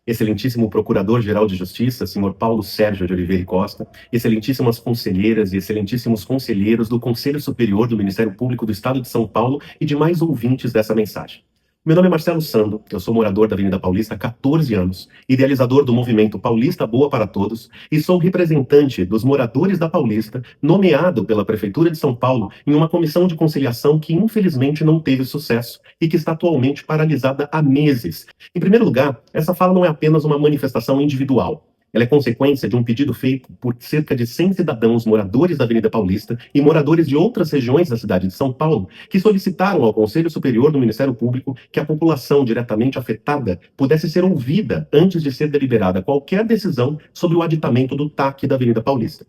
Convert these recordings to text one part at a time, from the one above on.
Excelentíssimo Procurador-Geral de Justiça, senhor Paulo Sérgio de Oliveira e Costa, excelentíssimas conselheiras e excelentíssimos conselheiros do Conselho Superior do Ministério Público do Estado de São Paulo e demais ouvintes dessa mensagem. Meu nome é Marcelo Sando, eu sou morador da Avenida Paulista há 14 anos, idealizador do movimento Paulista Boa para Todos e sou representante dos moradores da Paulista, nomeado pela Prefeitura de São Paulo em uma comissão de conciliação que infelizmente não teve sucesso e que está atualmente paralisada há meses. Em primeiro lugar, essa fala não é apenas uma manifestação individual. Ela é consequência de um pedido feito por cerca de 100 cidadãos moradores da Avenida Paulista e moradores de outras regiões da cidade de São Paulo, que solicitaram ao Conselho Superior do Ministério Público que a população diretamente afetada pudesse ser ouvida antes de ser deliberada qualquer decisão sobre o aditamento do TAC da Avenida Paulista.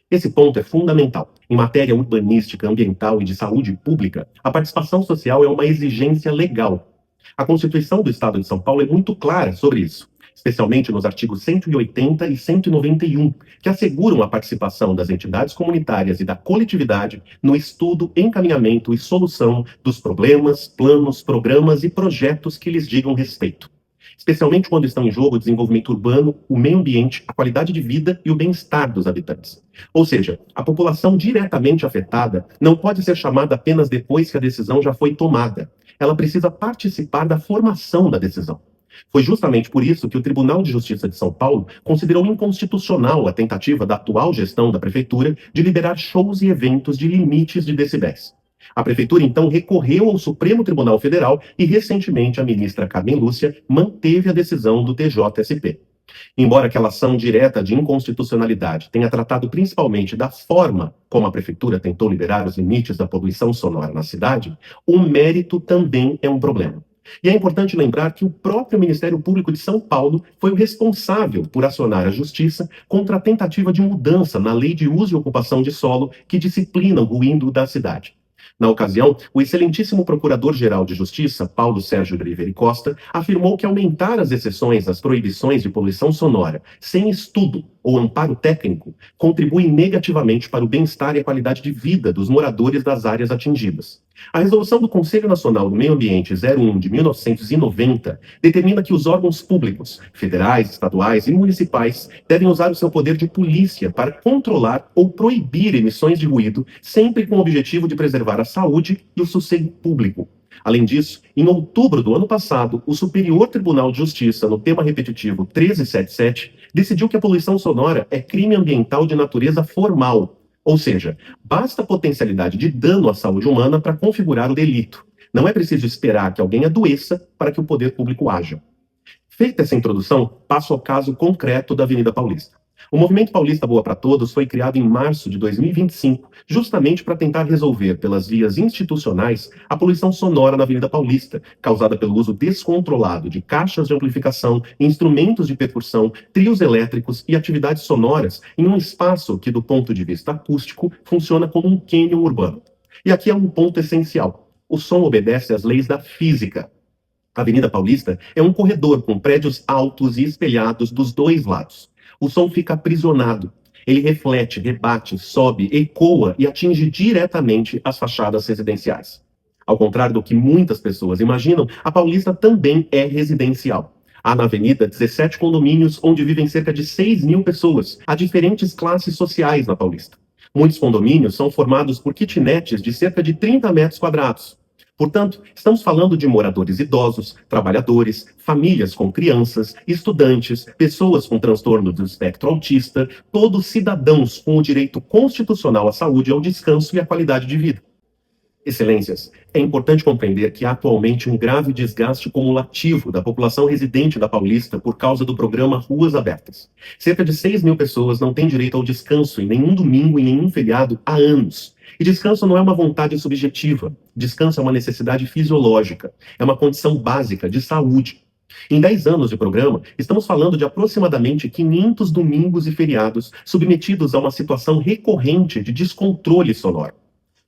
Esse ponto é fundamental. Em matéria urbanística, ambiental e de saúde pública, a participação social é uma exigência legal. A Constituição do Estado de São Paulo é muito clara sobre isso, especialmente nos artigos 180 e 191, que asseguram a participação das entidades comunitárias e da coletividade no estudo, encaminhamento e solução dos problemas, planos, programas e projetos que lhes digam respeito. Especialmente quando estão em jogo o desenvolvimento urbano, o meio ambiente, a qualidade de vida e o bem-estar dos habitantes. Ou seja, a população diretamente afetada não pode ser chamada apenas depois que a decisão já foi tomada. Ela precisa participar da formação da decisão. Foi justamente por isso que o Tribunal de Justiça de São Paulo considerou inconstitucional a tentativa da atual gestão da Prefeitura de liberar shows e eventos de limites de decibéis. A Prefeitura, então, recorreu ao Supremo Tribunal Federal e, recentemente, a ministra Carmen Lúcia manteve a decisão do TJSP. Embora aquela ação direta de inconstitucionalidade tenha tratado principalmente da forma como a Prefeitura tentou liberar os limites da poluição sonora na cidade, o mérito também é um problema. E é importante lembrar que o próprio Ministério Público de São Paulo foi o responsável por acionar a Justiça contra a tentativa de mudança na Lei de Uso e Ocupação de Solo que disciplina o ruído da cidade. Na ocasião, o excelentíssimo Procurador-Geral de Justiça, Paulo Sérgio de Oliveira e Costa, afirmou que aumentar as exceções às proibições de poluição sonora sem estudo ou amparo técnico contribui negativamente para o bem-estar e a qualidade de vida dos moradores das áreas atingidas. A resolução do Conselho Nacional do Meio Ambiente 01 de 1990 determina que os órgãos públicos, federais, estaduais e municipais devem usar o seu poder de polícia para controlar ou proibir emissões de ruído, sempre com o objetivo de preservar a saúde e o sossego público. Além disso, em outubro do ano passado, o Superior Tribunal de Justiça, no tema repetitivo 1377, decidiu que a poluição sonora é crime ambiental de natureza formal, ou seja, basta a potencialidade de dano à saúde humana para configurar o delito. Não é preciso esperar que alguém adoeça para que o poder público haja. Feita essa introdução, passo ao caso concreto da Avenida Paulista. O Movimento Paulista Boa para Todos foi criado em março de 2025, justamente para tentar resolver, pelas vias institucionais, a poluição sonora na Avenida Paulista, causada pelo uso descontrolado de caixas de amplificação, instrumentos de percussão, trios elétricos e atividades sonoras em um espaço que, do ponto de vista acústico, funciona como um cânion urbano. E aqui é um ponto essencial. O som obedece às leis da física. A Avenida Paulista é um corredor com prédios altos e espelhados dos dois lados. O som fica aprisionado. Ele reflete, rebate, sobe, ecoa e atinge diretamente as fachadas residenciais. Ao contrário do que muitas pessoas imaginam, a Paulista também é residencial. Há na avenida 17 condomínios onde vivem cerca de 6 mil pessoas, há diferentes classes sociais na Paulista. Muitos condomínios são formados por kitnets de cerca de 30 metros quadrados. Portanto, estamos falando de moradores idosos, trabalhadores, famílias com crianças, estudantes, pessoas com transtorno do espectro autista, todos cidadãos com o direito constitucional à saúde, ao descanso e à qualidade de vida. Excelências, é importante compreender que há atualmente um grave desgaste cumulativo da população residente da Paulista por causa do programa Ruas Abertas. Cerca de 6 mil pessoas não têm direito ao descanso em nenhum domingo e nenhum feriado há anos. E descanso não é uma vontade subjetiva. Descanso é uma necessidade fisiológica. É uma condição básica de saúde. Em 10 anos de programa, estamos falando de aproximadamente 500 domingos e feriados submetidos a uma situação recorrente de descontrole sonoro,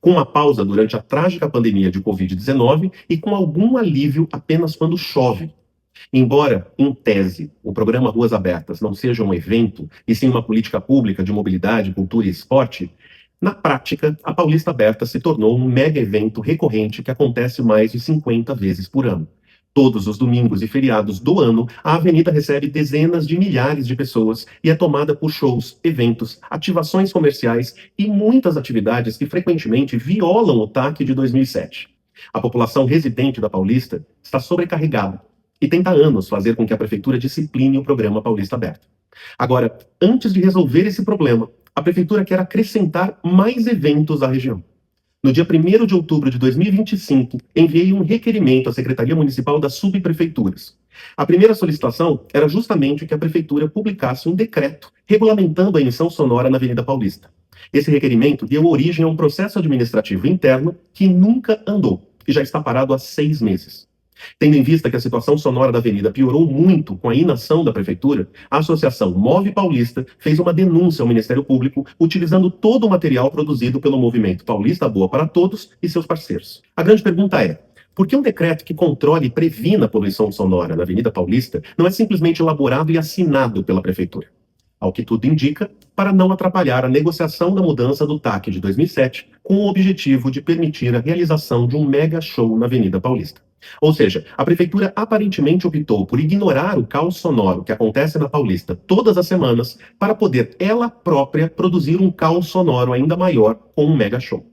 com uma pausa durante a trágica pandemia de Covid-19 e com algum alívio apenas quando chove. Embora, em tese, o programa Ruas Abertas não seja um evento, e sim uma política pública de mobilidade, cultura e esporte, na prática, a Paulista Aberta se tornou um mega evento recorrente que acontece mais de 50 vezes por ano. Todos os domingos e feriados do ano, a avenida recebe dezenas de milhares de pessoas e é tomada por shows, eventos, ativações comerciais e muitas atividades que frequentemente violam o TAC de 2007. A população residente da Paulista está sobrecarregada e tenta há anos fazer com que a prefeitura discipline o programa Paulista Aberta. Agora, antes de resolver esse problema, a prefeitura quer acrescentar mais eventos à região. No dia 1º de outubro de 2025, enviei um requerimento à Secretaria Municipal das Subprefeituras. A primeira solicitação era justamente que a prefeitura publicasse um decreto regulamentando a emissão sonora na Avenida Paulista. Esse requerimento deu origem a um processo administrativo interno que nunca andou e já está parado há 6 meses. Tendo em vista que a situação sonora da avenida piorou muito com a inação da prefeitura, a Associação Move Paulista fez uma denúncia ao Ministério Público utilizando todo o material produzido pelo movimento Paulista Boa para Todos e seus parceiros. A grande pergunta é: por que um decreto que controle e previna a poluição sonora na Avenida Paulista não é simplesmente elaborado e assinado pela prefeitura? Ao que tudo indica, para não atrapalhar a negociação da mudança do TAC de 2007, com o objetivo de permitir a realização de um mega show na Avenida Paulista. Ou seja, a prefeitura aparentemente optou por ignorar o caos sonoro que acontece na Paulista todas as semanas para poder ela própria produzir um caos sonoro ainda maior com um mega show.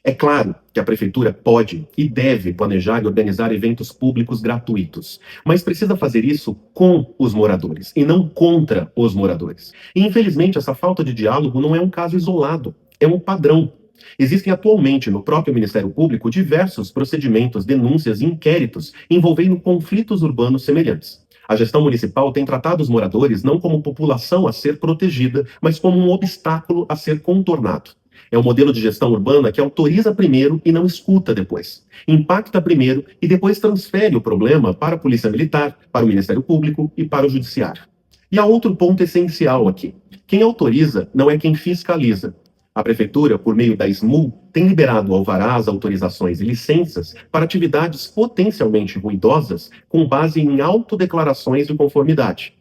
É claro que a prefeitura pode e deve planejar e organizar eventos públicos gratuitos, mas precisa fazer isso com os moradores e não contra os moradores. E infelizmente essa falta de diálogo não é um caso isolado, é um padrão. Existem atualmente no próprio Ministério Público diversos procedimentos, denúncias e inquéritos envolvendo conflitos urbanos semelhantes. A gestão municipal tem tratado os moradores não como população a ser protegida, mas como um obstáculo a ser contornado. É um modelo de gestão urbana que autoriza primeiro e não escuta depois. Impacta primeiro e depois transfere o problema para a Polícia Militar, para o Ministério Público e para o Judiciário. E há outro ponto essencial aqui. Quem autoriza não é quem fiscaliza. A Prefeitura, por meio da SMU, tem liberado alvarás, autorizações e licenças para atividades potencialmente ruidosas com base em autodeclarações de conformidade.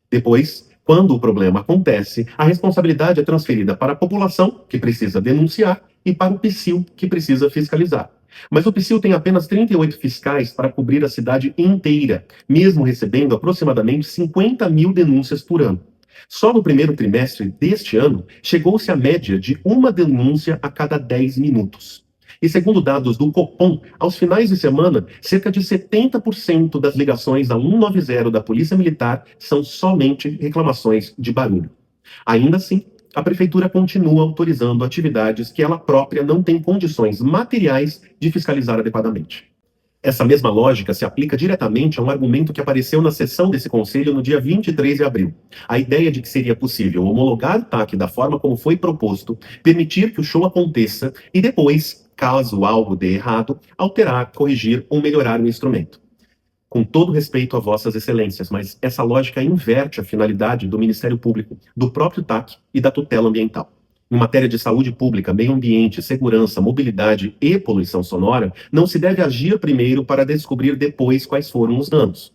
Depois, quando o problema acontece, a responsabilidade é transferida para a população, que precisa denunciar, e para o PSIL, que precisa fiscalizar. Mas o PSIL tem apenas 38 fiscais para cobrir a cidade inteira, mesmo recebendo aproximadamente 50 mil denúncias por ano. Só no primeiro trimestre deste ano, chegou-se à média de uma denúncia a cada 10 minutos. E segundo dados do Copom, aos finais de semana, cerca de 70% das ligações a 190 da Polícia Militar são somente reclamações de barulho. Ainda assim, a Prefeitura continua autorizando atividades que ela própria não tem condições materiais de fiscalizar adequadamente. Essa mesma lógica se aplica diretamente a um argumento que apareceu na sessão desse conselho no dia 23 de abril. A ideia de que seria possível homologar o TAC da forma como foi proposto, permitir que o show aconteça e depois, caso algo dê errado, alterar, corrigir ou melhorar o instrumento. Com todo respeito a vossas excelências, mas essa lógica inverte a finalidade do Ministério Público, do próprio TAC e da tutela ambiental. Em matéria de saúde pública, meio ambiente, segurança, mobilidade e poluição sonora, não se deve agir primeiro para descobrir depois quais foram os danos.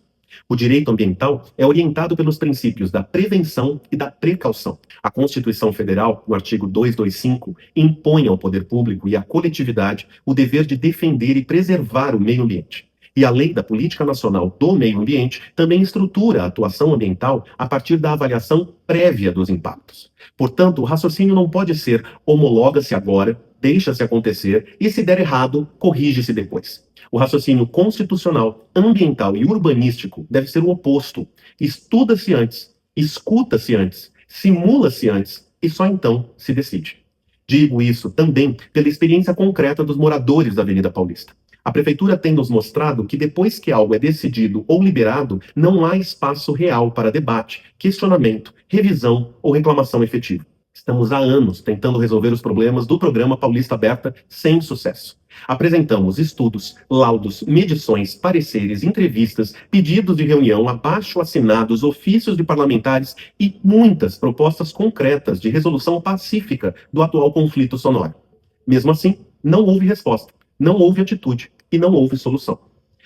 O direito ambiental é orientado pelos princípios da prevenção e da precaução. A Constituição Federal, no artigo 225, impõe ao poder público e à coletividade o dever de defender e preservar o meio ambiente. E a Lei da Política Nacional do Meio Ambiente também estrutura a atuação ambiental a partir da avaliação prévia dos impactos. Portanto, o raciocínio não pode ser homologa-se agora, deixa-se acontecer e, se der errado, corrige-se depois. O raciocínio constitucional, ambiental e urbanístico deve ser o oposto. Estuda-se antes, escuta-se antes, simula-se antes e só então se decide. Digo isso também pela experiência concreta dos moradores da Avenida Paulista. A Prefeitura tem nos mostrado que depois que algo é decidido ou liberado, não há espaço real para debate, questionamento, revisão ou reclamação efetiva. Estamos há anos tentando resolver os problemas do programa Paulista Aberta sem sucesso. Apresentamos estudos, laudos, medições, pareceres, entrevistas, pedidos de reunião, abaixo-assinados, ofícios de parlamentares e muitas propostas concretas de resolução pacífica do atual conflito sonoro. Mesmo assim, não houve resposta. Não houve atitude e não houve solução.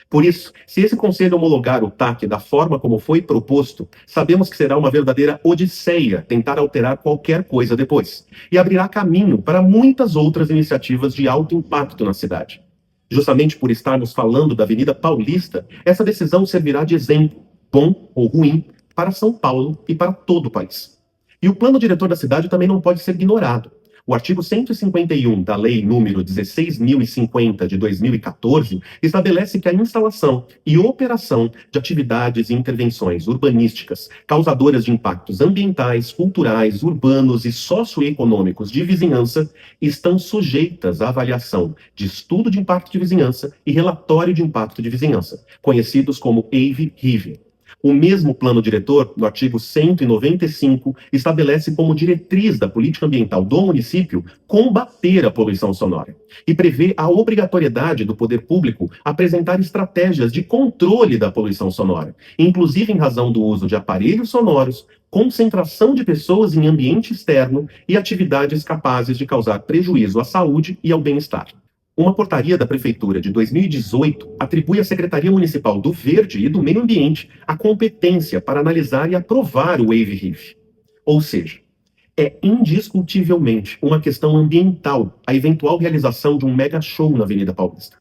Por isso, se esse conselho homologar o TAC da forma como foi proposto, sabemos que será uma verdadeira odisseia tentar alterar qualquer coisa depois, e abrirá caminho para muitas outras iniciativas de alto impacto na cidade. Justamente por estarmos falando da Avenida Paulista, essa decisão servirá de exemplo, bom ou ruim, para São Paulo e para todo o país. E o plano diretor da cidade também não pode ser ignorado. O artigo 151 da Lei número 16.050 de 2014 estabelece que a instalação e operação de atividades e intervenções urbanísticas causadoras de impactos ambientais, culturais, urbanos e socioeconômicos de vizinhança estão sujeitas à avaliação de estudo de impacto de vizinhança e relatório de impacto de vizinhança, conhecidos como EIV-RIV. O mesmo plano diretor, no artigo 195, estabelece como diretriz da política ambiental do município combater a poluição sonora e prevê a obrigatoriedade do poder público apresentar estratégias de controle da poluição sonora, inclusive em razão do uso de aparelhos sonoros, concentração de pessoas em ambiente externo e atividades capazes de causar prejuízo à saúde e ao bem-estar. Uma portaria da Prefeitura de 2018 atribui à Secretaria Municipal do Verde e do Meio Ambiente a competência para analisar e aprovar o waiver-RIF. Ou seja, é indiscutivelmente uma questão ambiental a eventual realização de um mega show na Avenida Paulista.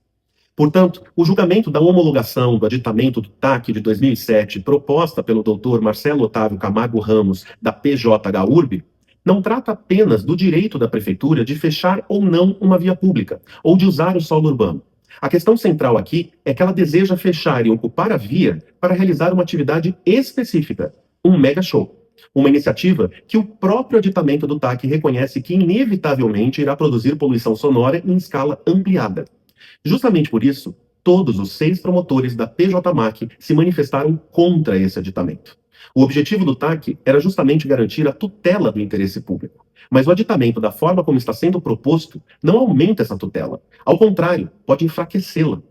Portanto, o julgamento da homologação do aditamento do TAC de 2007, proposta pelo Dr. Marcelo Otávio Camargo Ramos, da PJH-URB, não trata apenas do direito da prefeitura de fechar ou não uma via pública, ou de usar o solo urbano. A questão central aqui é que ela deseja fechar e ocupar a via para realizar uma atividade específica, um mega show. Uma iniciativa que o próprio aditamento do TAC reconhece que inevitavelmente irá produzir poluição sonora em escala ampliada. Justamente por isso, todos os 6 promotores da PJMAC se manifestaram contra esse aditamento. O objetivo do TAC era justamente garantir a tutela do interesse público. Mas o aditamento, da forma como está sendo proposto, não aumenta essa tutela. Ao contrário, pode enfraquecê-la.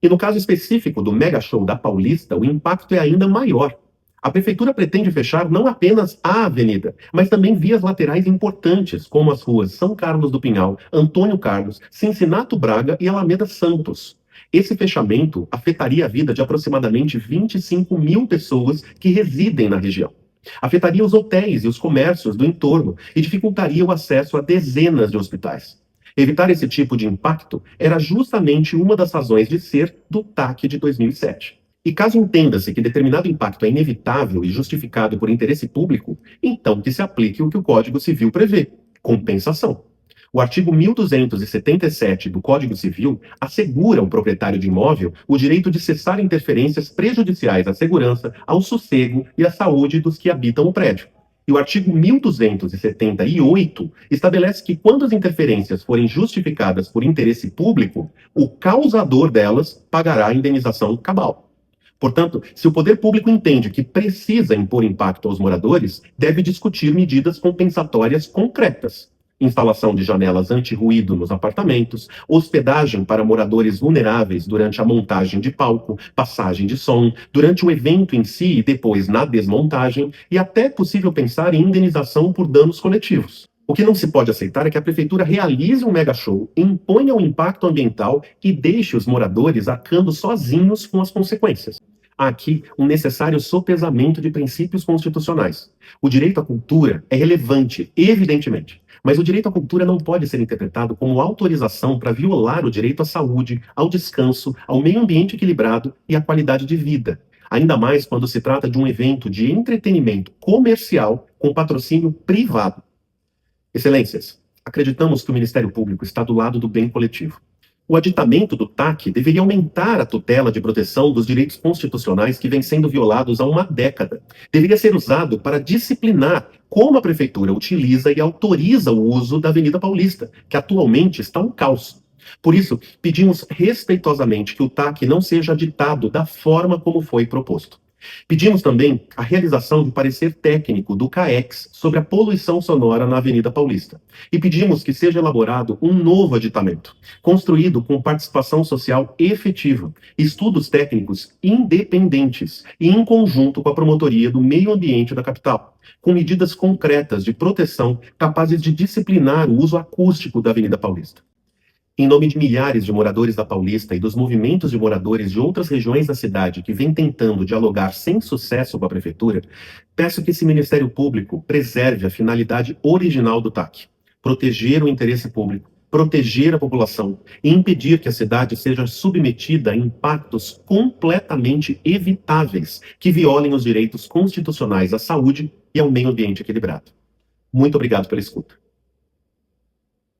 E no caso específico do Mega Show da Paulista, o impacto é ainda maior. A prefeitura pretende fechar não apenas a avenida, mas também vias laterais importantes, como as ruas São Carlos do Pinhal, Antônio Carlos, Cincinato Braga e Alameda Santos. Esse fechamento afetaria a vida de aproximadamente 25 mil pessoas que residem na região. Afetaria os hotéis e os comércios do entorno e dificultaria o acesso a dezenas de hospitais. Evitar esse tipo de impacto era justamente uma das razões de ser do TAC de 2007. E caso entenda-se que determinado impacto é inevitável e justificado por interesse público, então que se aplique o que o Código Civil prevê: compensação. O artigo 1277 do Código Civil assegura ao proprietário de imóvel o direito de cessar interferências prejudiciais à segurança, ao sossego e à saúde dos que habitam o prédio. E o artigo 1278 estabelece que, quando as interferências forem justificadas por interesse público, o causador delas pagará a indenização cabal. Portanto, se o poder público entende que precisa impor impacto aos moradores, deve discutir medidas compensatórias concretas. Instalação de janelas anti-ruído nos apartamentos, hospedagem para moradores vulneráveis durante a montagem de palco, passagem de som, durante o evento em si e depois na desmontagem, e até é possível pensar em indenização por danos coletivos. O que não se pode aceitar é que a prefeitura realize um mega show, imponha o impacto ambiental e deixe os moradores arcando sozinhos com as consequências. Há aqui um necessário sopesamento de princípios constitucionais. O direito à cultura é relevante, evidentemente, mas o direito à cultura não pode ser interpretado como autorização para violar o direito à saúde, ao descanso, ao meio ambiente equilibrado e à qualidade de vida. Ainda mais quando se trata de um evento de entretenimento comercial com patrocínio privado. Excelências, acreditamos que o Ministério Público está do lado do bem coletivo. O aditamento do TAC deveria aumentar a tutela de proteção dos direitos constitucionais que vêm sendo violados há uma década. Deveria ser usado para disciplinar como a prefeitura utiliza e autoriza o uso da Avenida Paulista, que atualmente está um caos. Por isso, pedimos respeitosamente que o TAC não seja aditado da forma como foi proposto. Pedimos também a realização de parecer técnico do CAEX sobre a poluição sonora na Avenida Paulista. E pedimos que seja elaborado um novo aditamento, construído com participação social efetiva, estudos técnicos independentes e em conjunto com a promotoria do meio ambiente da capital, com medidas concretas de proteção capazes de disciplinar o uso acústico da Avenida Paulista. Em nome de milhares de moradores da Paulista e dos movimentos de moradores de outras regiões da cidade que vêm tentando dialogar sem sucesso com a prefeitura, peço que esse Ministério Público preserve a finalidade original do TAC: proteger o interesse público, proteger a população e impedir que a cidade seja submetida a impactos completamente evitáveis que violem os direitos constitucionais à saúde e ao meio ambiente equilibrado. Muito obrigado pela escuta.